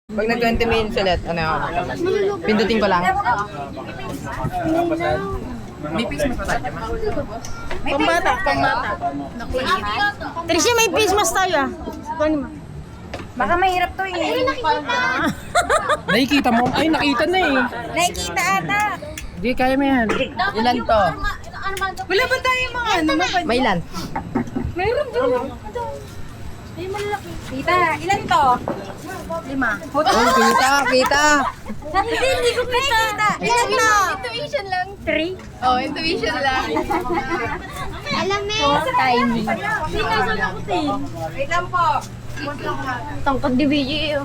Pag nag 20 minutes ulit, ano yun? Pindutin ko lang. May face mask pa tayo. Pambata. Tricia, may face mask tayo ah. Baka mahirap to eh. Ay, Nakikita mo? Ay, nakita na eh. nakikita ata. Hindi, kaya mo yan. Ilan to? Wala ba tayo mga ano? May ilan? Meron doon. Tita, ilan to? 5. Oh, kita. Hindi ko kita. Ilan to? Intuition lang. 3. Oh, intuition lang. Alam mo. Tiny. Wait lang po. Tangkad di BG eh.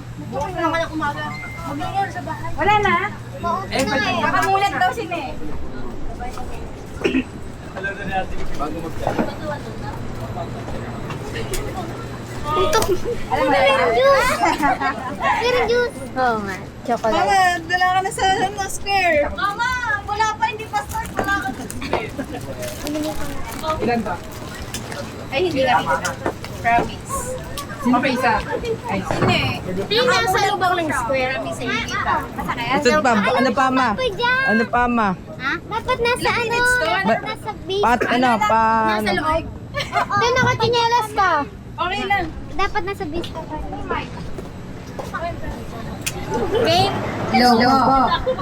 Wala na? Nakamulat daw sila eh. Alam mo na Meron juice. Oo nga. Chocolate. Mama, dala ka na sa square. Mama, wala pa, hindi pa start. Wala ka sa square. Ilan to? Ay, hindi na kita. Promise. Sino pa isa? Ay, Hindi. Hindi nasa lubang ng square. Promise, hindi kita. Masakaya? ito pa. Ano pa, ma? Ano pa, ma? Ha? Dapat nasa ano? Ba- Nasa base. Ano, pa... Nasa loob. Doon nakatinyelas ka. Okay lang. Dapat nasa base ka. Logo.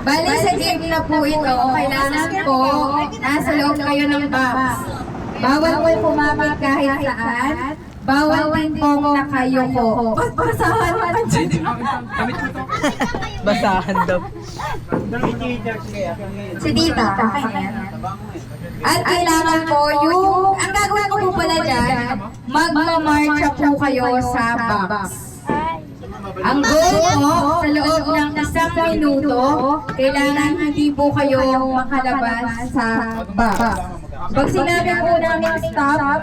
Bali sa game na po ito, kailangan po nasa loob kayo ng box. Bawal po pumapit kahit saan. Bawal din po nakayuko. Basahan pa Basahan daw. si Tita. At kailangan po yung, ang gagawin ko po pala dyan, magmamarcha po kayo sa box. Ang goal po, sa loob ng 1 minuto, kailangan hindi po kayo makalabas sa box. Pag sinabi po namin stop,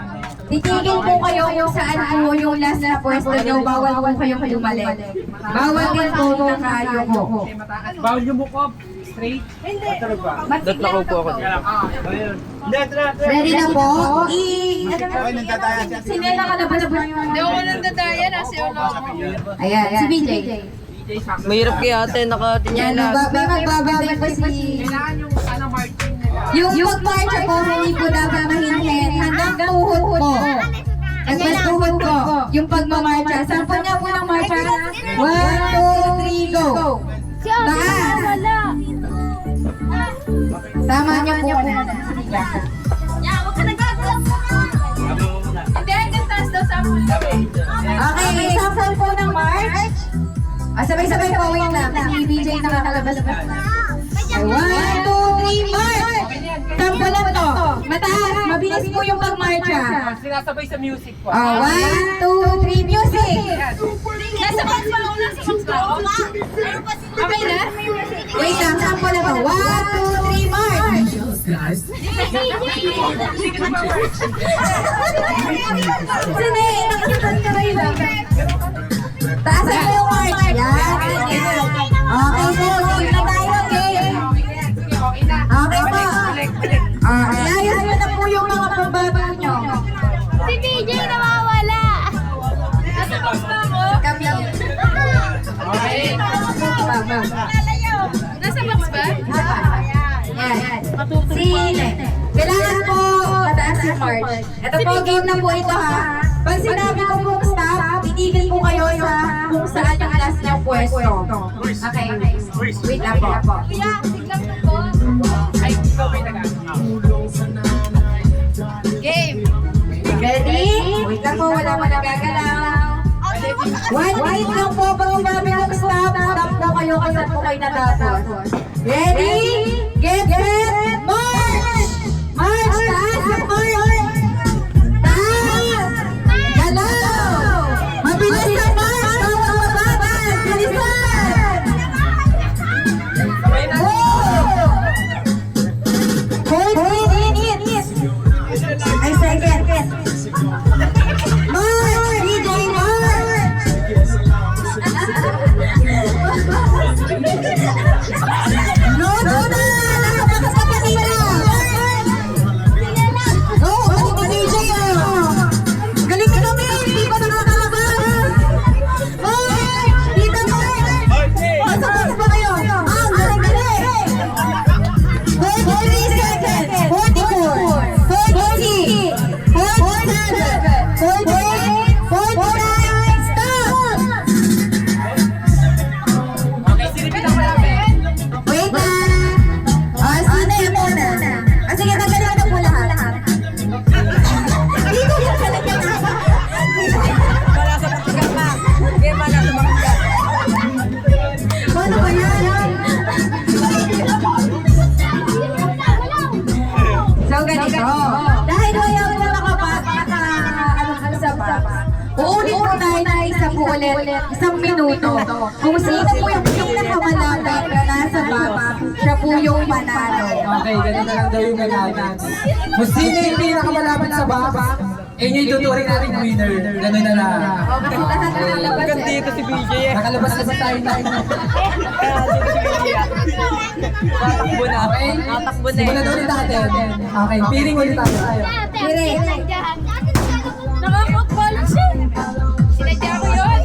titigil po kayo kung saan po yung last na pwesto nyo, bawal po kayong lumalik. Bawal din po makayuko. Bawal yung mukop. Straight. Dot na ko po ako. Ready na po? Sino yung nakalabas po yung... Hindi ako nandadaya, nasa yung logo. Ayan, si BJ. Mahirap kaya ate, Yan, nakatinyalas. may magbabalik pa si... Yung pag-marcha po, hindi po dapat mahinhin. Hanggang tuhod po. Hanggang tuhod po. Yung pagmamarcha. Sample niya po ng marcha. 1, 2, 3, go! Si Ate Taas. wala. Tama niyo po. Hindi, hanggang taas daw sa amin. Okay, sample po ng march. Sabay-sabay po, wait lang. Si BJ nakakalabas pa. 1, 2, 3, march! Sample lang to. Mataas, mabilis po yung pagmarcha. Sinasabay sa music po. 1, 2, 3, music! Nasa box pa ako, nasa box pa ako. Okay na? Wait lang, sample na to. 1, 2, 3, march! Sine, nakasatan ka rin lang. Taasan mo yung march. Yan. Okay po, game na tayo, game. Okay po. Ilayas nyo na po yung mga pababa nyo. Si BJ nawawala. Nasa box pa ako. Kami. Nasa box ba? Yan. Kailangan po mataas yung march. Ito po, game na po ito ha. Pag sinabi ko po stop, titigil po kayo sa kung saan yung last na pwesto. Okay. Wait lang po. Kuya, tignan mo po. Ay, ikaw may Game. Ready? Wait lang po, wala mo nagagalaw. 1 minute lang po pag sinabi ng stop, stop po kayo kung saan po kayo natapos. Ready? Get set! March! March! Taas ang march! Taas! Galaw! Mabilis na march! Bawal mababad! Bilisan! Go! 14 minutes! Ay, second! March! DJ March! No, no, no! Nakabakas ka pa sila! Go! Galing ka DJ oh! Galing ka kami! Hindi pa nakakalabas! March! Dito March! minuto. Kung sino po yung pinakamalapit na nasa box, siya po yung manalo. Okay, ganun na lang daw yung gagawin. Kung sino yung pinakamalapit sa box, yun yung tuturing natin winner. Ganun na lang. Kasi lahat nakalabas eh. Dito si BJ. Nakalabas-labas tayo na. Tatakbo na. Okay? Tatakbo na. Simulan ulit natin. Okay, piring ulit tayo. Piring. Nakakapal siya. Sinadya ko yun.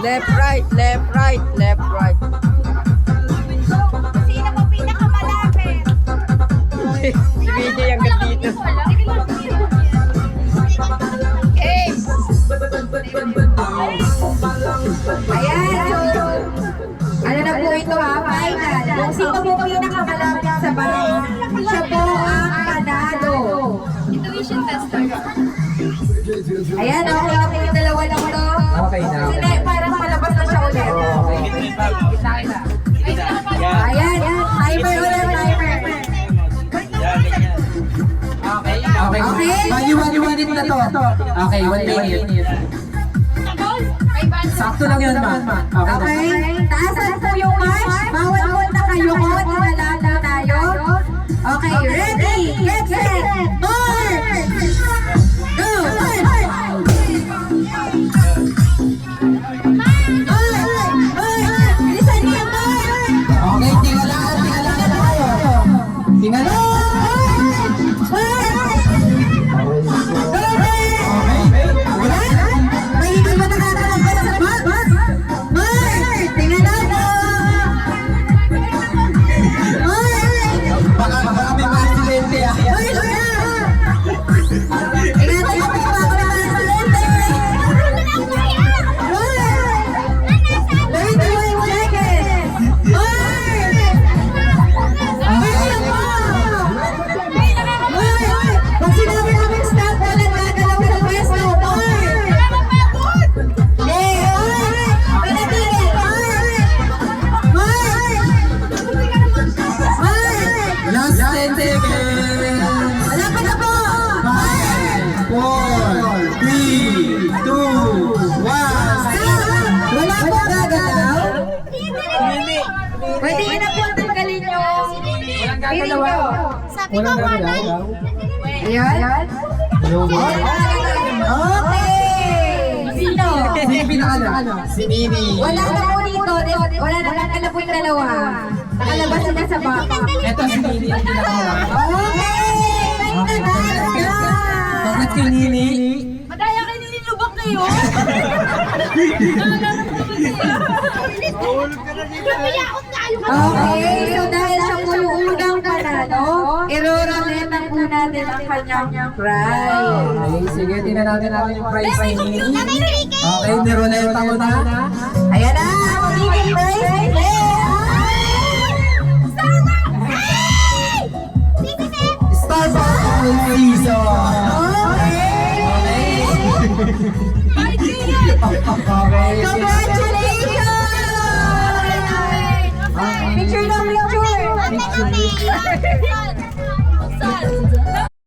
Left, right, left, right, left, right. Sino ba pinakamalapit? Si BJ hanggang dito. Ayan, so, ano na po ito ha, final. Kung sino po pinakamalapit sa box, siya po ang panalo. Intuition tester. Ayan, okay yung dalawa lang to. Okay na. Sila, parang palabas na siya ulit. Ayan, timer ulit, timer. Okay. Bali 1 minute na to. Okay, 1 minute. Sakto lang yun, ma. Okay, taasan po yung march. Bawal po na kayo ko, tinalala tayo. Okay, ready, get set, march! Go! Bilisan niyo, march! Okay, tingalaan tayo. Tingalaan. May hindi ba nakakalagay sa box? March! Tingnan mo! March! Baka may ma-accidente ah. March na! Tingnan mo kung baka may masalente! March! 31 seconds! March! Bilisan mo! March! Pag sinabi namin stop, walang gagalaw sa pwesto! March! Last 10 seconds. 5, 4, 3, 2, 1. Pwede na po ang tanggalin nyo. Walang Piling gagalaw. nyo. Sabi ko, manay. Ayan. Okay. Sino? Sino yung pinakala? Si Nini. Wala na po dito. Wala na lang na po yung dalawa. Nakalabas na sa baka. Ito si Nini yung pinakala. Okay. Congrats kay Nini. Madaya kayo nililubak kayo. Lumiyaot tayo. Okay. So dahil siya po yung unang panalo, iroraletan po natin ang kanyang prize. Okay, sige, tingnan natin yung prize kay Nini. Nanay Ricky. Okay, niroleta ko na. Ayan na, magiging prize.